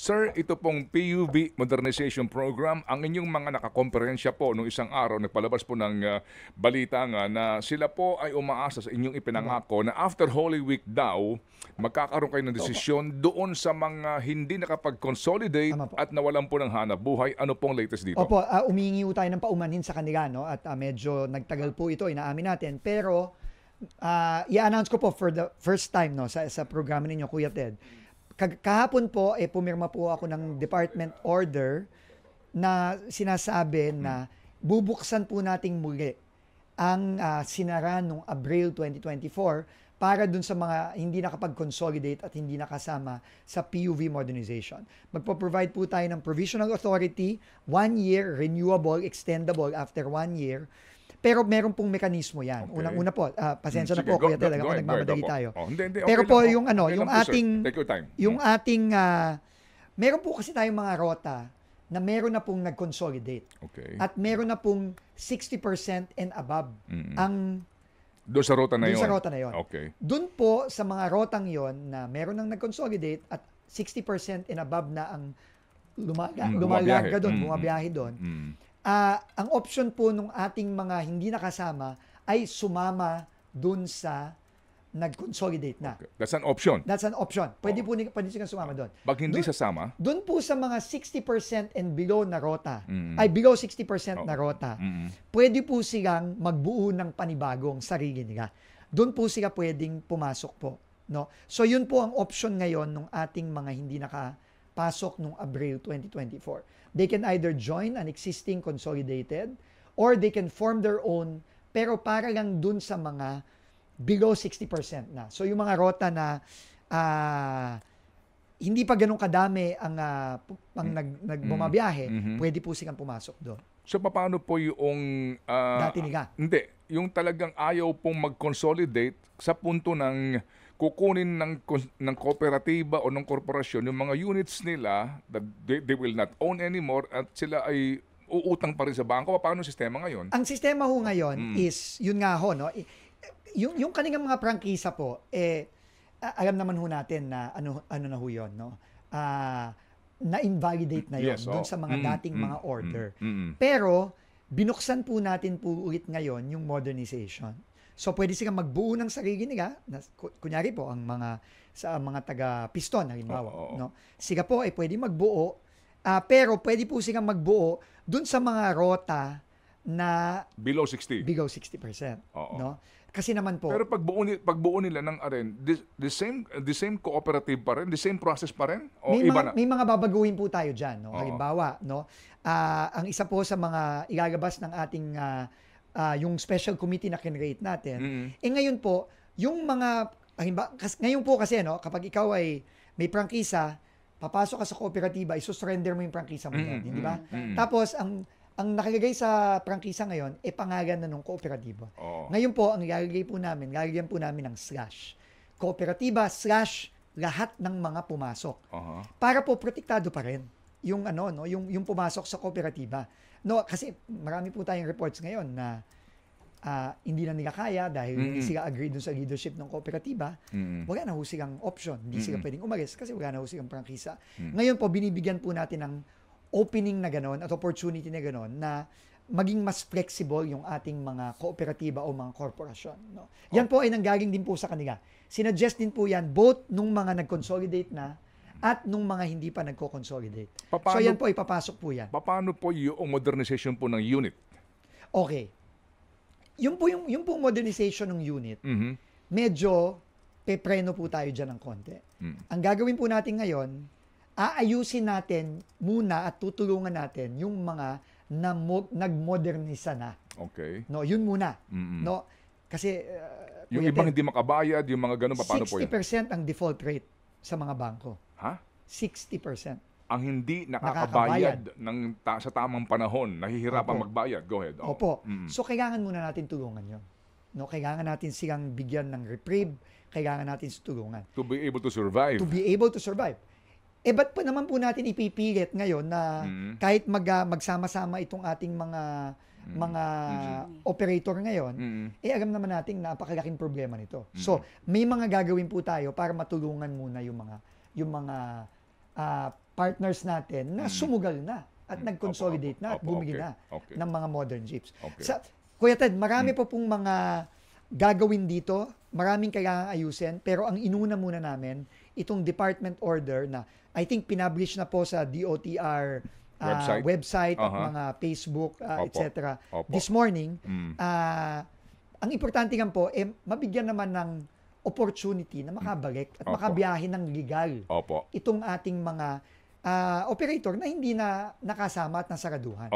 Sir, ito pong PUV Modernization Program, ang inyong mga nakakomperensya po nung isang araw, nagpalabas po ng balita nga na sila po ay umaasa sa inyong ipinangako na after Holy Week daw, magkakaroon kayo ng desisyon doon sa mga hindi nakapag-consolidate Tama po. at nawalan po ng hanap buhay. Ano pong latest dito? Opo, umihingi po tayo ng paumanhin sa kanila, no? At medyo nagtagal po ito, inaamin natin. Pero i-announce ko po for the first time, no, sa programa ninyo, Kuya Ted. Kahapon po, pumirma po ako ng department order na sinasabi na bubuksan po nating muli ang sinara noong Abril 2024 para dun sa mga hindi nakapag-consolidate at hindi nakasama sa PUV modernization. Magpo-provide po tayo ng provisional authority, 1 year, renewable, extendable after 1 year. Pero meron pong mekanismo yan. Okay. Unang-una po, pasensya na Sige, po, Kuya Ted, go kung ahead, nagmamadali go ahead, tayo. opo. Hindi, okay Pero lang po, po. yung Okay lang po, sir. ating, Take your time. yung ating, meron po kasi tayong mga rota na meron na pong nag-consolidate. Okay. At meron na pong 60% and above ang Doon sa rota na yun? doon sa rota na yun. Okay. Doon po sa mga rotang yon na meron nang nag-consolidate at 60% and above na ang lumalarga doon, bumabiyahe doon. Ang option po nung ating mga hindi nakasama ay sumama doon sa nag-consolidate na. Okay. That's an option. That's an option. Pwede po pwede silang sumama doon. Pag hindi sasama, Doon po sa mga 60% and below na rota, ay below 60% na rota, pwede po silang magbuo ng panibagong sarili nila. Doon po sila pwedeng pumasok po. No? So yun po ang option ngayon ng ating mga hindi nakapasok nung Abril 2024. They can either join an existing consolidated or they can form their own, pero para lang doon sa mga below 60% na. So yung mga rota na hindi pa ganun kadami ang nagbumabiyahe, pwede po silang pumasok doon. so paano po yung... Dati nila. Hindi. Yung talagang ayaw pong mag-consolidate sa punto ng kukunin ng kooperatiba o ng korporasyon yung mga units nila that they will not own anymore at sila ay uutang pa rin sa bangko. Paano ang sistema ngayon? Ang sistema ho ngayon is, yun nga ho, no? Yung kanilang mga prangkisa po, alam naman ho natin na ano na ho yun, no? Na-invalidate na yun Yes, doon sa mga dating mga order. Pero, binuksan po natin po ulit ngayon yung modernization. So, pwede silang magbuo ng sarili nila. Kunyari po, ang mga taga-piston, halimbawa. No? Sila po ay pwede magbuo. Pero, pwede po silang magbuo dun sa mga rota na Below 60. below 60%. Oo. No? Kasi naman po, Pero pagbuo nila ng aren, the same cooperative pa rin, the same process pa rin o iba na? may mga babaguhin po tayo diyan, no. Halimbawa, no, ang isa po sa mga ilalabas ng ating yung special committee na kinrate natin, ngayon po, yung mga halimbawa, ngayon po kasi, no, kapag ikaw ay may prangkisa, papasok ka sa kooperatiba, isusurrender mo yung prangkisa mo doon, di ba? Tapos ang nakalagay sa prangkisa ngayon, pangalan na ng kooperatiba. Ngayon po, ang lalagyan po namin ng slash. Kooperatiba / lahat ng mga pumasok. Para po protektado pa rin yung yung pumasok sa kooperatiba. No, kasi marami po tayong reports ngayon na hindi na nila kaya dahil hindi sila agree dun sa leadership ng kooperatiba. Wala na ho silang option. Hindi sila pwedeng umalis kasi wala na ho silang prangkisa. Ngayon po, binibigyan po natin ng opening na gano'n at opportunity na gano'n na maging mas flexible yung ating mga kooperatiba o mga korporasyon. No? Yan po ay nanggaling din po sa kanila. Sinuggest din po yan both nung mga nag-consolidate na at nung mga hindi pa nagko-consolidate. So yan po, ipapasok po yan. Paano po yung modernization po ng unit? Okay. Yung po modernization ng unit, medyo pepreno po tayo dyan ng konti. Ang gagawin po natin ngayon, aayusin natin muna at tutulungan natin yung mga nagmodernisa na. Okay. No, yun muna. No, kasi Yung ibang hindi makabayad, yung mga ganun, paano po yan? 60% ang default rate sa mga bangko. Ha? 60%. Ang hindi nakakabayad sa tamang panahon, nahihirapan magbayad. Go ahead. Opo. So, kailangan muna natin tulungan yun. No, kailangan natin silang bigyan ng reprieve, kailangan natin tulungan. To be able to survive. To be able to survive. Ba't pa naman po natin ipipilit ngayon na kahit magsama-sama itong ating mga operator ngayon, alam naman natin na napakalaking problema nito. So, may mga gagawin po tayo para matulungan muna yung mga partners natin na sumugal na at nag-consolidate na at bumili na Okay. ng mga modern jeeps. Okay. Kuya Ted, marami po pong mga gagawin dito, maraming kailangan ayusin, pero ang inuna muna namin, itong department order na I think pinablish na po sa DOTR website at mga Facebook, etc. This morning, ang importante nga po, mabigyan naman ng opportunity na makabalik at makabiyahe ng legal itong ating mga operator na hindi na nakasama at nasaraduhan.